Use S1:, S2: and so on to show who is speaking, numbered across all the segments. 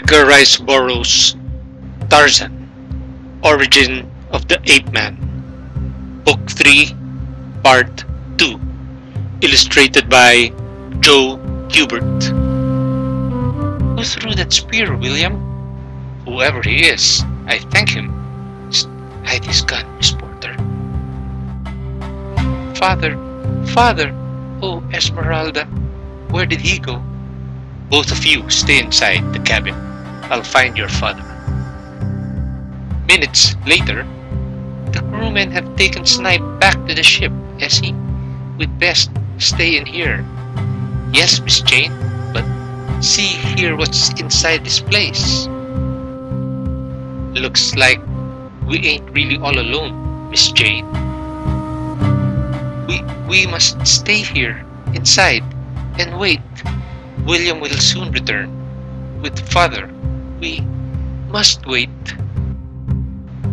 S1: Edgar Rice Burroughs, Tarzan, Origin of the Ape-Man, Book 3, Part 2, illustrated by Joe Kubert. Who threw that spear, William? Whoever he is, I thank him. Just hide his gun, Miss Porter. Father, oh Esmeralda, where did he go? Both of you stay inside the cabin. I'll find your father. Minutes later, the crewmen have taken Snipe back to the ship, Essie. We'd best stay in here. Yes, Miss Jane, but see here what's inside this place. Looks like we ain't really all alone, Miss Jane. We must stay here, inside, and wait. William will soon return. With father, we must wait.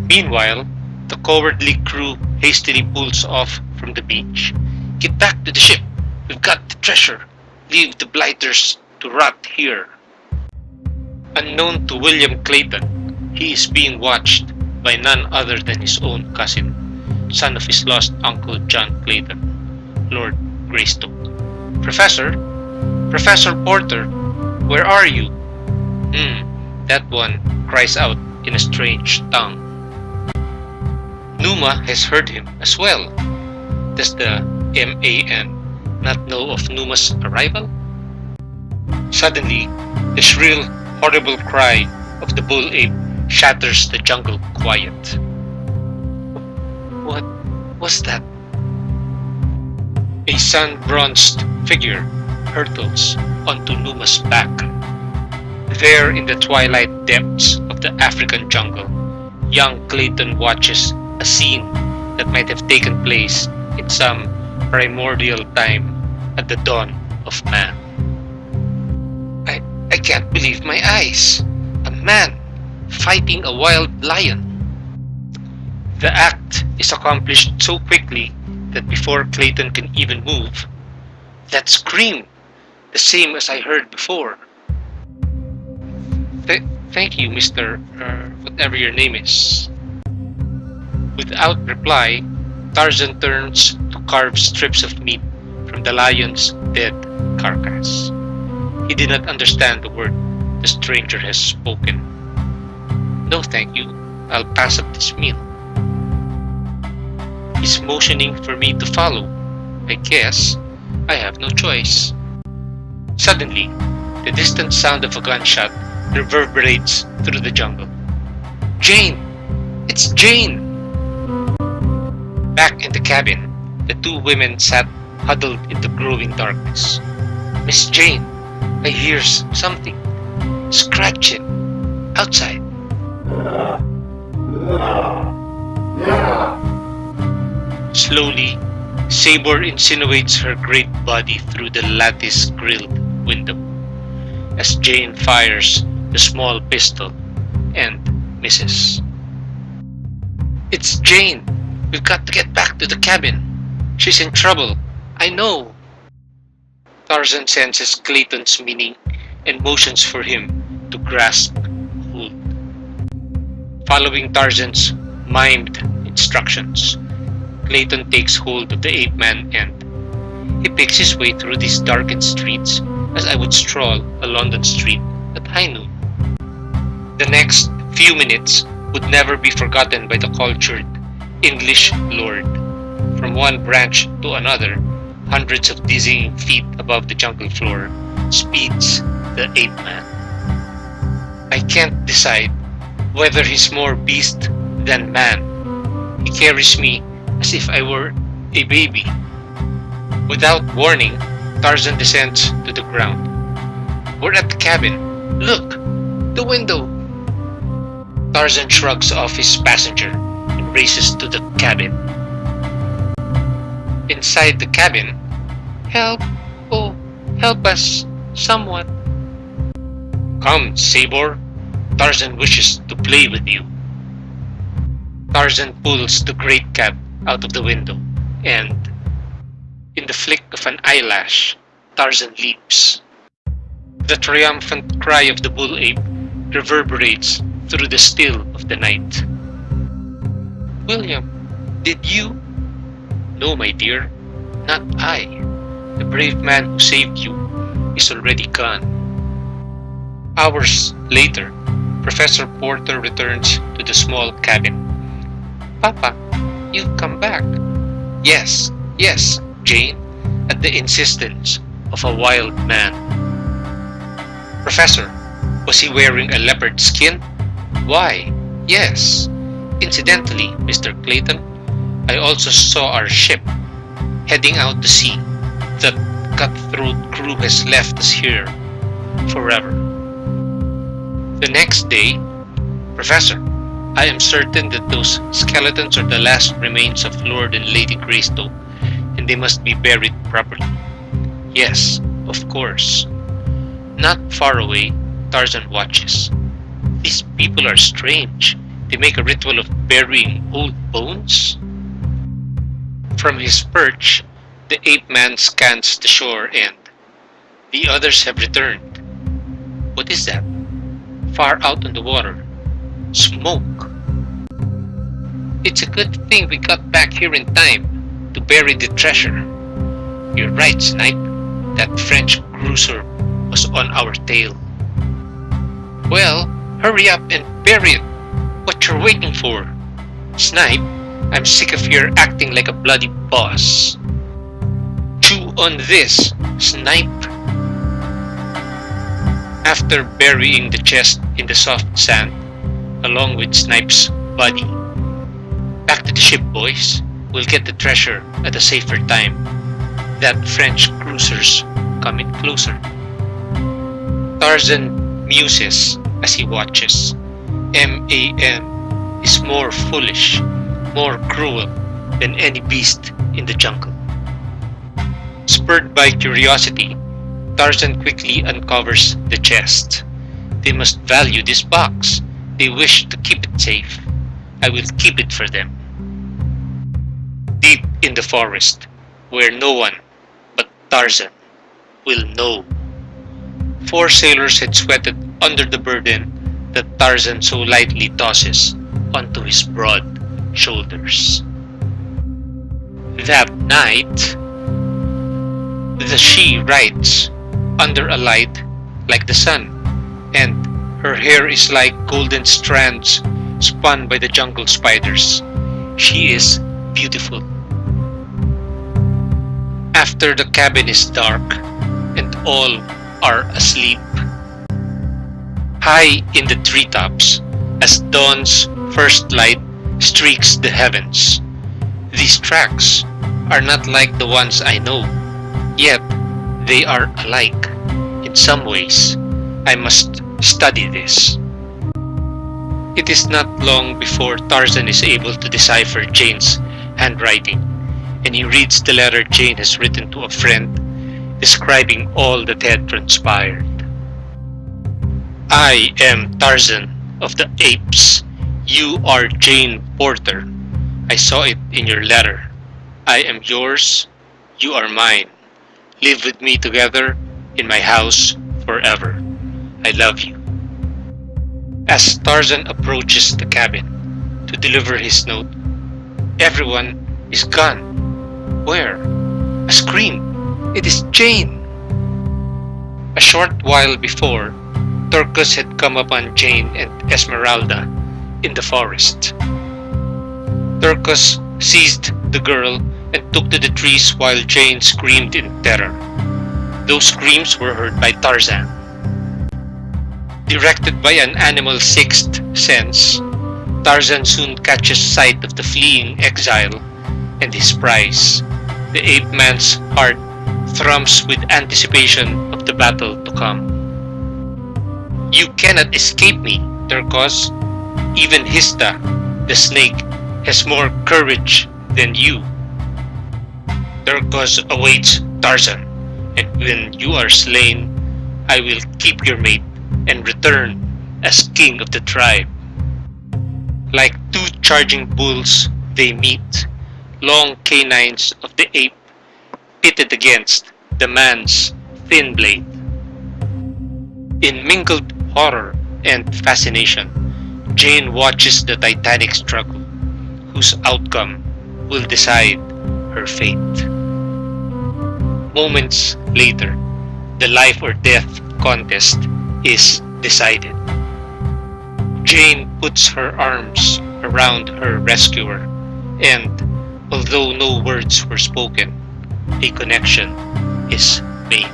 S1: Meanwhile, the cowardly crew hastily pulls off from the beach. Get back to the ship. We've got the treasure. Leave the blighters to rot here. Unknown to William Clayton, he is being watched by none other than his own cousin, son of his lost uncle John Clayton, Lord Greystoke. Professor Porter, where are you? That one cries out in a strange tongue. Numa has heard him as well. Does the MAN not know of Numa's arrival? Suddenly, the shrill, horrible cry of the bull ape shatters the jungle quiet. What was that? A sun-bronzed figure hurtles onto Numa's back. There in the twilight depths of the African jungle, young Clayton watches a scene that might have taken place in some primordial time at the dawn of man. I can't believe my eyes. A man fighting a wild lion. The act is accomplished so quickly that before Clayton can even move, that scream, the same as I heard before. Thank you, Mr. Whatever your name is. Without reply, Tarzan turns to carve strips of meat from the lion's dead carcass. He did not understand the word the stranger has spoken. No, thank you. I'll pass up this meal. He's motioning for me to follow. I guess I have no choice. Suddenly, the distant sound of a gunshot reverberates through the jungle. Jane! It's Jane! Back in the cabin, the two women sat huddled in the growing darkness. Miss Jane, I hear something scratching outside. Slowly, Sabor insinuates her great body through the lattice-grilled window as Jane fires the small pistol and misses. It's Jane! We've got to get back to the cabin. She's in trouble. I know. Tarzan senses Clayton's meaning and motions for him to grasp hold. Following Tarzan's mimed instructions, Clayton takes hold of the Ape-Man and he picks his way through these darkened streets as I would stroll a London street at high noon. The next few minutes would never be forgotten by the cultured English lord. From one branch to another, hundreds of dizzying feet above the jungle floor, speeds the Ape-Man. I can't decide whether he's more beast than man. He carries me as if I were a baby. Without warning, Tarzan descends to the ground. We're at the cabin. Look! The window! Tarzan shrugs off his passenger and races to the cabin. Inside the cabin, help! Oh, help us! Someone! Come, Sabor. Tarzan wishes to play with you. Tarzan pulls the great cat out of the window, and in the flick of an eyelash, Tarzan leaps. The triumphant cry of the bull ape reverberates through the still of the night. William, did you? No, my dear, not I. The brave man who saved you is already gone. Hours later, Professor Porter returns to the small cabin. Papa, you've come back. Yes, yes, Jane, at the insistence of a wild man. Professor, was he wearing a leopard skin? Why, yes. Incidentally, Mr. Clayton, I also saw our ship heading out to sea. That cutthroat crew has left us here forever. The next day, Professor, I am certain that those skeletons are the last remains of Lord and Lady Greystoke, and they must be buried properly. Yes, of course. Not far away, Tarzan watches. These people are strange. They make a ritual of burying old bones? From his perch, the Ape-Man scans the shore and the others have returned. What is that? Far out on the water. Smoke. It's a good thing we got back here in time to bury the treasure. You're right, Snipe. That French cruiser was on our tail. Well, hurry up and bury it. What you're waiting for? Snipe, I'm sick of your acting like a bloody boss. Chew on this, Snipe. After burying the chest in the soft sand, along with Snipe's body, back to the ship, boys. We'll get the treasure at a safer time. That French cruiser's coming closer. Tarzan muses as he watches. Man is more foolish, more cruel than any beast in the jungle. Spurred by curiosity, Tarzan quickly uncovers the chest. They must value this box. They wish to keep it safe. I will keep it for them. Deep in the forest, where no one but Tarzan will know. 4 sailors had sweated under the burden that Tarzan so lightly tosses onto his broad shoulders. That night, the she rides under a light like the sun, and her hair is like golden strands spun by the jungle spiders. She is beautiful. After the cabin is dark and all are asleep, high in the treetops, as dawn's first light streaks the heavens, these tracks are not like the ones I know, yet they are alike in some ways. I must study this. It is not long before Tarzan is able to decipher Jane's handwriting, and he reads the letter Jane has written to a friend, describing all that had transpired. I am Tarzan of the Apes. You are Jane Porter. I saw it in your letter. I am yours. You are mine. Live with me together in my house forever. I love you. As Tarzan approaches the cabin to deliver his note, everyone is gone. Where? A scream. It is Jane. A short while before, Turcus had come upon Jane and Esmeralda in the forest. Turcus seized the girl and took to the trees while Jane screamed in terror. Those screams were heard by Tarzan. Directed by an animal's sixth sense, Tarzan soon catches sight of the fleeing exile and his prize. The ape-man's heart thrums with anticipation of the battle to come. You cannot escape me, Turcos. Even Hista, the snake, has more courage than you. Turcos awaits Tarzan, and when you are slain, I will keep your mate and return as king of the tribe. Like 2 charging bulls, they meet, long canines of the ape pitted against the man's thin blade. In mingled horror and fascination, Jane watches the titanic struggle, whose outcome will decide her fate. Moments later, the life or death contest is decided. Jane puts her arms around her rescuer, and although no words were spoken, a connection is made.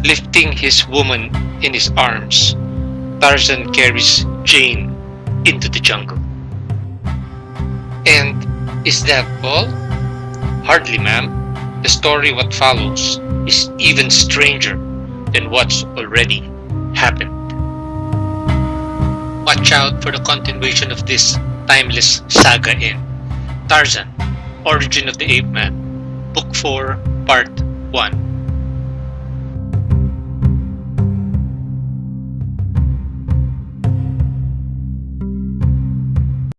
S1: Lifting his woman in his arms, Tarzan carries Jane into the jungle. And is that all? Hardly, ma'am. The story what follows is even stranger than what's already happened. Watch out for the continuation of this timeless saga in Tarzan, Origin of the Ape-Man, Book 4, Part 1.